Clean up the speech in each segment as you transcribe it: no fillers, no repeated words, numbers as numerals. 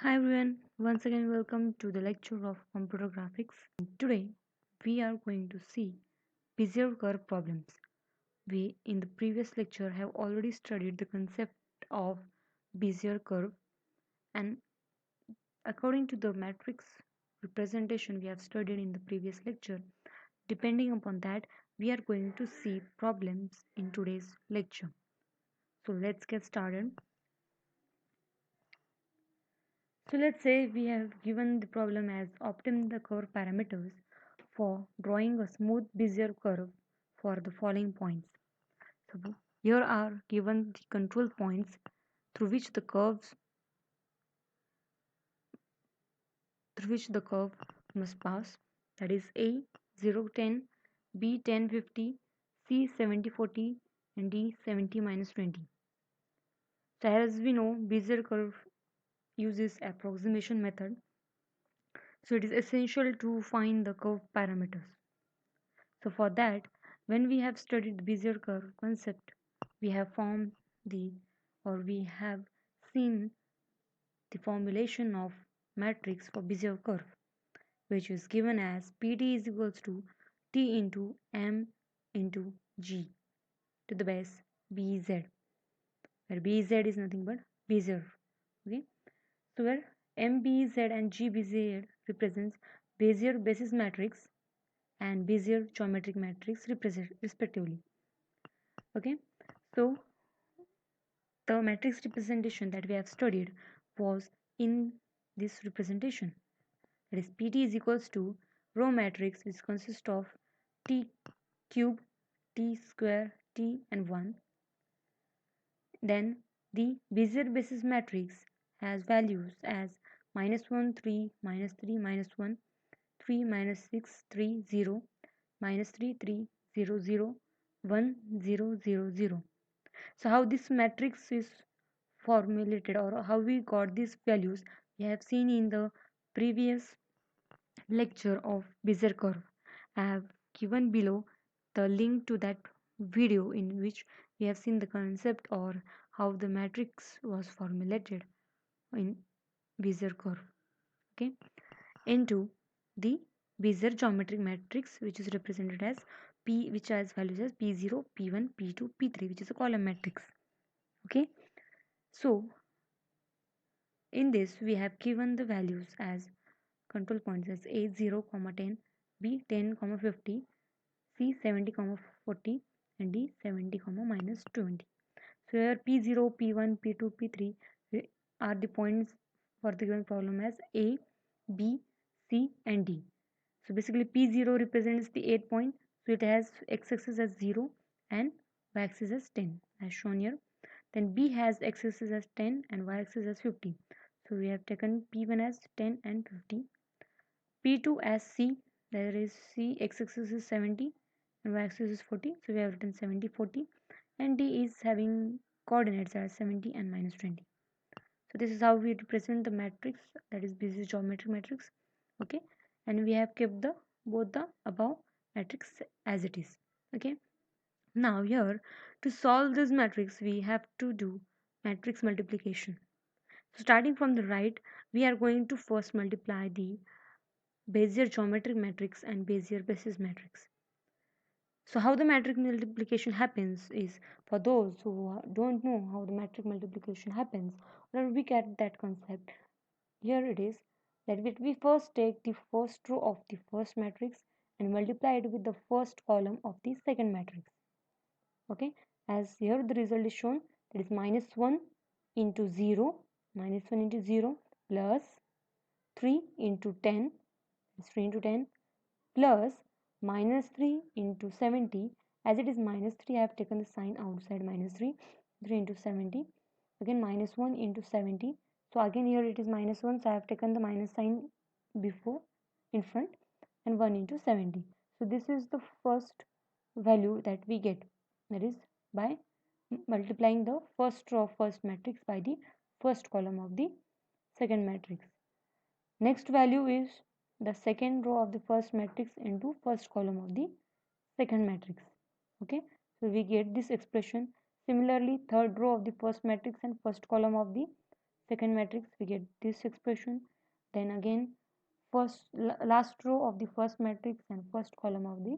Hi everyone, once again welcome to the lecture of computer graphics. Today we are going to see Bezier curve problems. We in the previous lecture have already studied the concept of Bezier curve, and according to the matrix representation we have studied in the previous lecture, depending upon that we are going to see problems in today's lecture. So let's get started. So let's say we have given the problem as obtain the curve parameters for drawing a smooth Bezier curve for the following points. So here are given the control points through which the curve must pass, that is A 0 10, B 10 50, C 70 40, and D 70 minus 20. So as we know, Bezier curve uses approximation method, so it is essential to find the curve parameters. So for that, when we have studied the Bezier curve concept, we have formed the we have seen the formulation of matrix for Bezier curve, which is given as Pt is equals to T into M into G to the base Bz, where Bz is nothing but Bezier. Okay, so where MBZ and GBZ represents Bezier basis matrix and Bezier geometric matrix represent respectively. Okay, so the matrix representation that we have studied was in this representation, that is pt is equals to row matrix which consists of t cube, t square, t and 1. Then the Bezier basis matrix has values as minus 1 3 minus 3 minus 1 3 minus 6 3 0 minus 3 3 0 0 1 0 0 0. So how this matrix is formulated or how we got these values we have seen in the previous lecture of Bezier curve. I have given below the link to that video in which we have seen the concept or how the matrix was formulated in Bezier curve. Okay, into the Bezier geometric matrix, which is represented as P, which has values as P0, P1, P2, P3, which is a column matrix. Okay, so in this we have given the values as control points as A 0, 10, B 10, 50, C 70, 40, and D 70, minus 20. So here P0, P1, P2, P3 are the points for the given problem as A, B, C, and D. So basically P0 represents the 8 point, so it has x-axis as 0 and y-axis as 10 as shown here. Then B has x-axis as 10 and y-axis as 50. So we have taken P1 as 10 and 50. P2 as C, there is C x-axis is 70 and y-axis is 40. So we have written 70 40, and D is having coordinates as 70 and minus 20. So this is how we represent the matrix, that is Bezier geometric matrix. Okay, and we have kept the both the above matrix as it is. Okay, now here to solve this matrix we have to do matrix multiplication. So starting from the right, we are going to first multiply the Bezier geometric matrix and Bezier basis matrix. So how the matrix multiplication happens is, for those who don't know how the matrix multiplication happens or we get that concept, here it is that we first take the first row of the first matrix and multiply it with the first column of the second matrix. Okay, as here the result is shown, that is minus 1 into 0, minus 1 into 0 plus 3 into 10, that's 3 into 10 plus minus 3 into 70. As it is minus 3, I have taken the sign outside minus 3, 3 into 70, again minus 1 into 70. So again here it is minus 1, so I have taken the minus sign before in front, and 1 into 70. So this is the first value that we get, that is by multiplying the first row of first matrix by the first column of the second matrix. Next value is the second row of the first matrix into first column of the second matrix. Okay, so we get this expression. Similarly, third row of the first matrix and first column of the second matrix, we get this expression. Then again last row of the first matrix and first column of the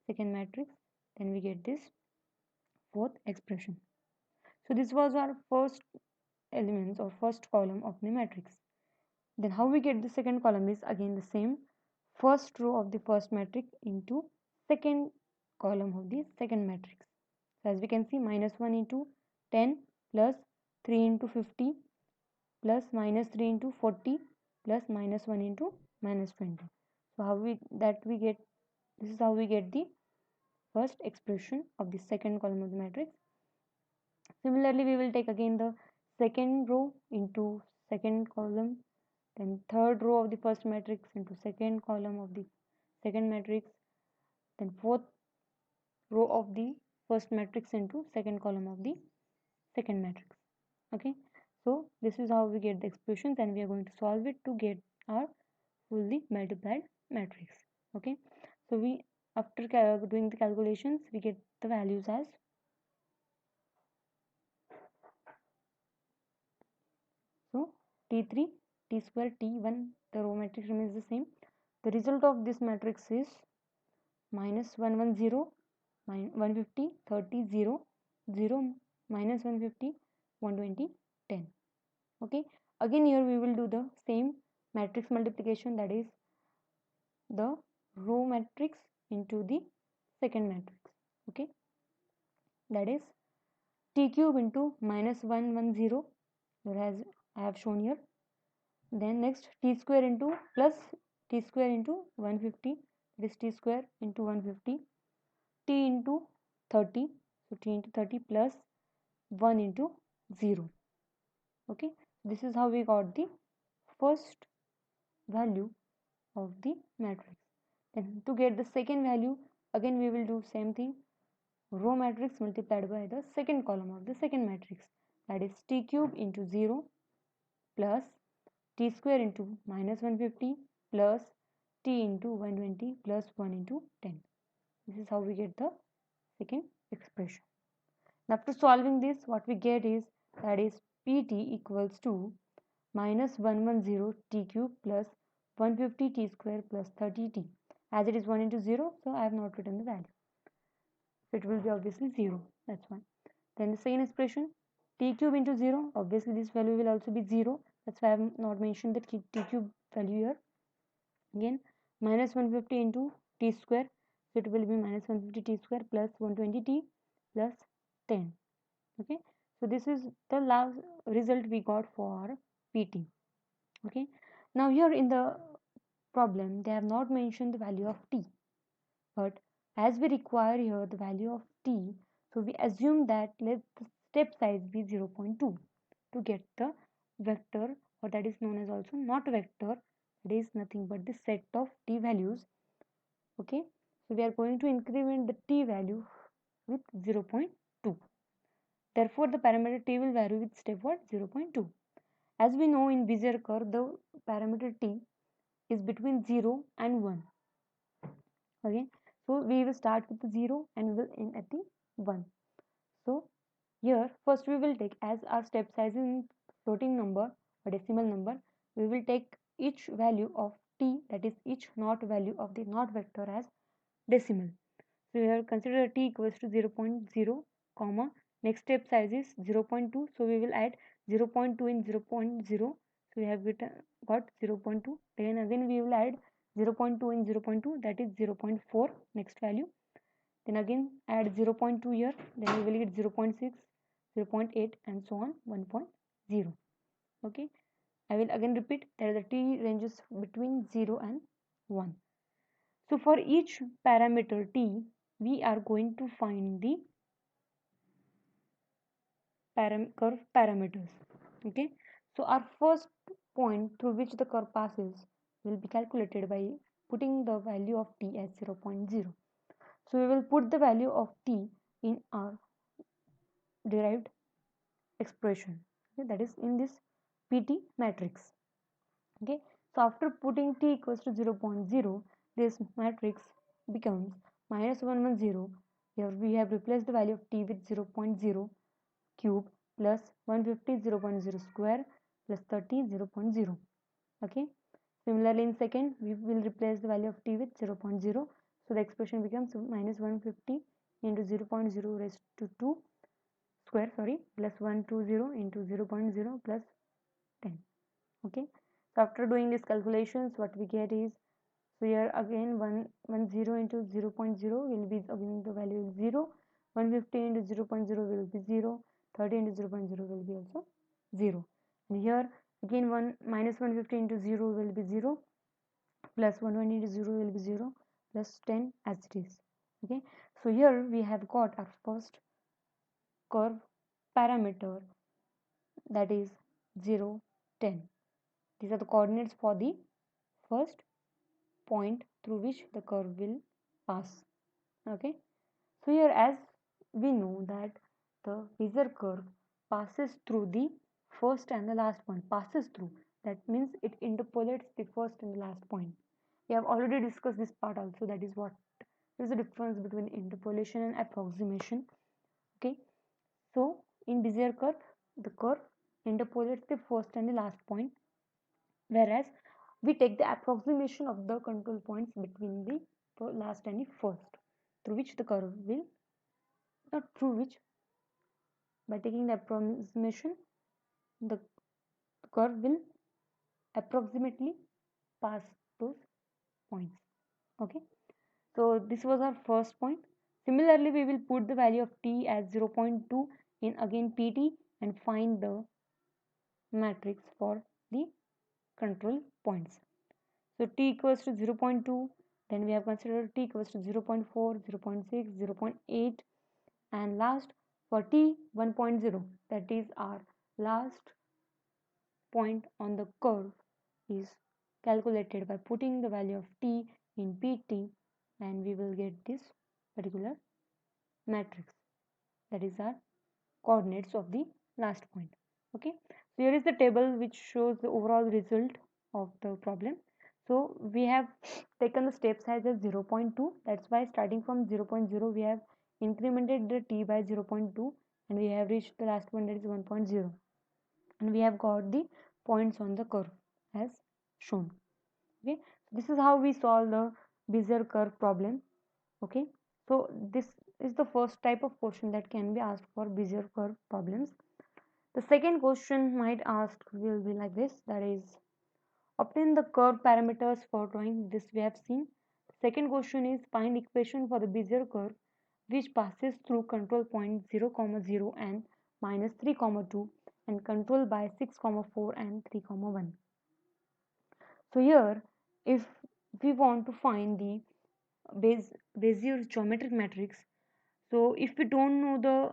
second matrix, then we get this fourth expression. So this was our first elements or first column of the matrix. Then how we get the second column is again the same, first row of the first matrix into second column of the second matrix. So as we can see, -1 into 10 plus 3 into 50 plus -3 into 40 plus -1 into -20. So how we get, this is how we get the first expression of the second column of the matrix. Similarly, we will take again the second row into second column, then third row of the first matrix into second column of the second matrix, then fourth row of the first matrix into second column of the second matrix. Okay, so this is how we get the expressions, and we are going to solve it to get our fully multiplied matrix. Okay, so we, after doing the calculations, we get the values as, so T3, T square, T1, the row matrix remains the same. The result of this matrix is -110, 150, 30, 0, 0, -150, 120, 10. Okay, again here we will do the same matrix multiplication, that is the row matrix into the second matrix. Okay, that is T cube into -110, as I have shown here. Then next T square into plus T square into 150, that is T square into 150, T into 30, so T into 30 plus 1 into 0. Okay, this is how we got the first value of the matrix. Then to get the second value, again we will do same thing, row matrix multiplied by the second column of the second matrix, that is T cube into 0 plus T square into -150 plus T into 120 plus 1 into 10. This is how we get the second expression. Now after solving this, what we get is, that is Pt equals to -110 T cube plus 150 T square plus 30T. As it is 1 into 0, so I have not written the value. So it will be obviously 0. That's why. Then the second expression, T cube into 0. Obviously this value will also be 0. That's why I have not mentioned the T cube value here. Again, -150 into T square. So it will be -150 T square plus 120 T plus 10. Okay. So this is the last result we got for Pt. Okay. Now here in the problem, they have not mentioned the value of T. But as we require here the value of T, so we assume that let the step size be 0.2 to get the vector, or that is known as also not vector, it is nothing but the set of T values. Okay, so we are going to increment the T value with 0.2. Therefore the parameter T will vary with step what, 0.2. As we know in Bezier curve, the parameter T is between 0 and 1. Okay, so we will start with the 0 and we will end at the 1. So here first we will take, as our step size is in floating number or decimal number, we will take each value of T, that is each not value of the not vector, as decimal. So here consider T equals to 0.0 comma, next step size is 0.2, so we will add 0.2 in 0.0, so we have got 0.2. Then again we will add 0.2 in 0.2, that is 0.4 next value. Then again add 0.2 here, then we will get 0.6, 0.8 and so on 1.0. Okay, I will again repeat that the T ranges between 0 and 1. So for each parameter T, we are going to find the curve parameters. Okay, so our first point through which the curve passes will be calculated by putting the value of T as 0.0. So we will put the value of T in our derived expression, okay, that is in this Pt matrix. Okay, so after putting T equals to 0.0, this matrix becomes -110. Here we have replaced the value of T with 0.0 cube plus 150 0.0 square plus 30, 0.0. Okay. Similarly, in second, we will replace the value of t with 0.0. So the expression becomes minus 150 into 0.0 raised to 2 square, plus 120 into 0.0 plus 10. Okay. So after doing these calculations, what we get is, so here again 110 into 0.0 will be, again the value is 0. 150 into 0.0 will be 0. 30 into 0.0 will be also 0. And here again minus 150 into 0 will be 0. Plus 120 into 0 will be 0. Plus 10 as it is. Okay. So here we have got our first curve parameter, that is 0, 10. These are the coordinates for the first point through which the curve will pass. Okay. So here, as we know that the Bezier curve passes through the first and the last point, passes through, that means it interpolates the first and the last point. We have already discussed this part also, that is what is the difference between interpolation and approximation. Okay. So in Bezier curve, the curve interpolates the first and the last point, whereas we take the approximation of the control points between the last and the first, through which the curve will, not through which, by taking the approximation, the curve will approximately pass those points. Okay. So this was our first point. Similarly, we will put the value of t as 0.2 in again pt and find the matrix for the control points. So t equals to 0.2, then we have considered t equals to 0.4, 0.6, 0.8, and last for t 1.0, that is our last point on the curve, is calculated by putting the value of t in pt, and we will get this particular matrix, that is our coordinates of the last point. Okay. So here is the table which shows the overall result of the problem. So we have taken the step size as 0.2, that's why starting from 0.0 we have incremented the t by 0.2 and we have reached the last one, that is 1.0, and we have got the points on the curve as shown. Okay. This is how we solve the Bezier curve problem. Okay. So this is the first type of question that can be asked for Bezier curve problems. The second question might ask will be like this, that is, obtain the curve parameters for drawing. This we have seen. Second question is, find equation for the Bezier curve which passes through control point 0, 0 and minus 3, 2 and control by 6, 4 and 3, 1. So here, if we want to find the Bezier geometric matrix, so if we don't know the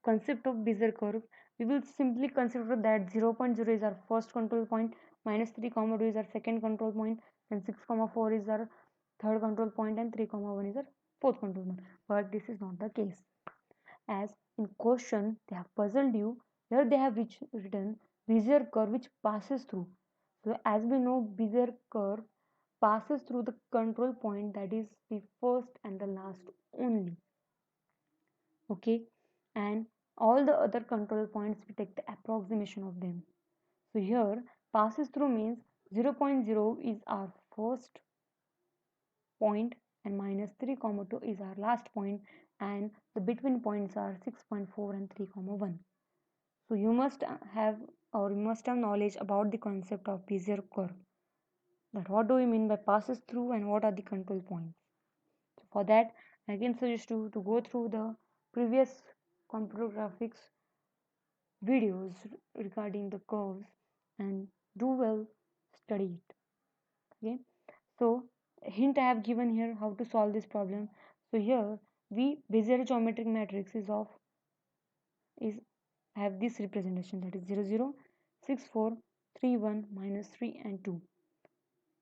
concept of Bezier curve, we will simply consider that 0.0 is our first control point, minus 3, 2 is our second control point, and 6, 4 is our third control point, and 3, 1 is our fourth control point. But this is not the case. As in question they have puzzled you, here they have written Bezier curve which passes through. So as we know, Bezier curve passes through the control point, that is the first and the last only. Okay. And all the other control points, we take the approximation of them. So here passes through means 0.0 is our first point and minus 3, 2 is our last point, and the between points are 6.4 and 3, 1. So you must have knowledge about the concept of Bezier curve, that what do we mean by passes through and what are the control points. So for that, I can suggest you to go through the previous computer graphics videos regarding the curves and do well study it. Okay. So hint I have given here how to solve this problem. So here we Bezier geometric matrix is have this representation, that is 0, 0, 6, 4, 3, 1, minus 3 and 2.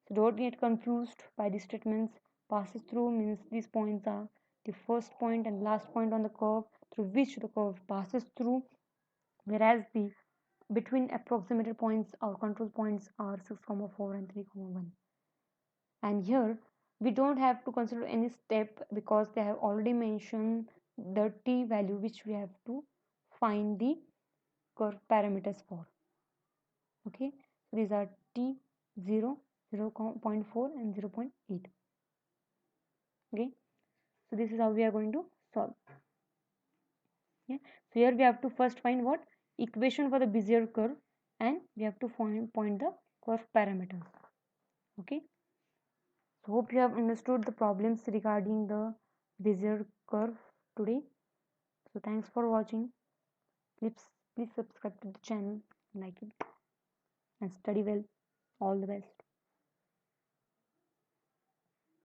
So don't get confused by the statements. Passes through means these points are the first point and last point on the curve through which the curve passes through, whereas the between approximated points or control points are 6, 4 and 3, 1. And here we don't have to consider any step because they have already mentioned the t value which we have to find the curve parameters for. Okay, so these are t 0, 0.4 and 0.8. Okay, so this is how we are going to solve. Yeah, so here we have to first find what equation for the Bezier curve, and we have to point the curve parameters. Okay, so hope you have understood the problems regarding the Bezier curve today. So thanks for watching. Please subscribe to the channel, like it, and study well. All the best.